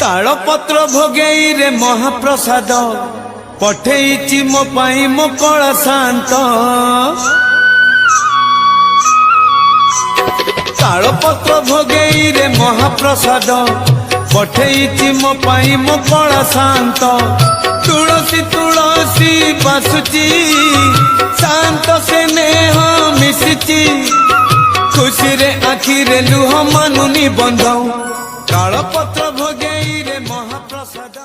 तालपत्र भोगेई रे महाप्रसाद पठेइची मो पाई मो कळ शांत तालपत्र भोगेई रे महाप्रसाद पठेइची मो पाई मो कळ शांत तुलसी तुलसी बासुची शांत से नेह मिशिची खुशी रे आखि रे लुह मानुनी बंधौ तालपत्र भोगेई रे महाप्रसाद।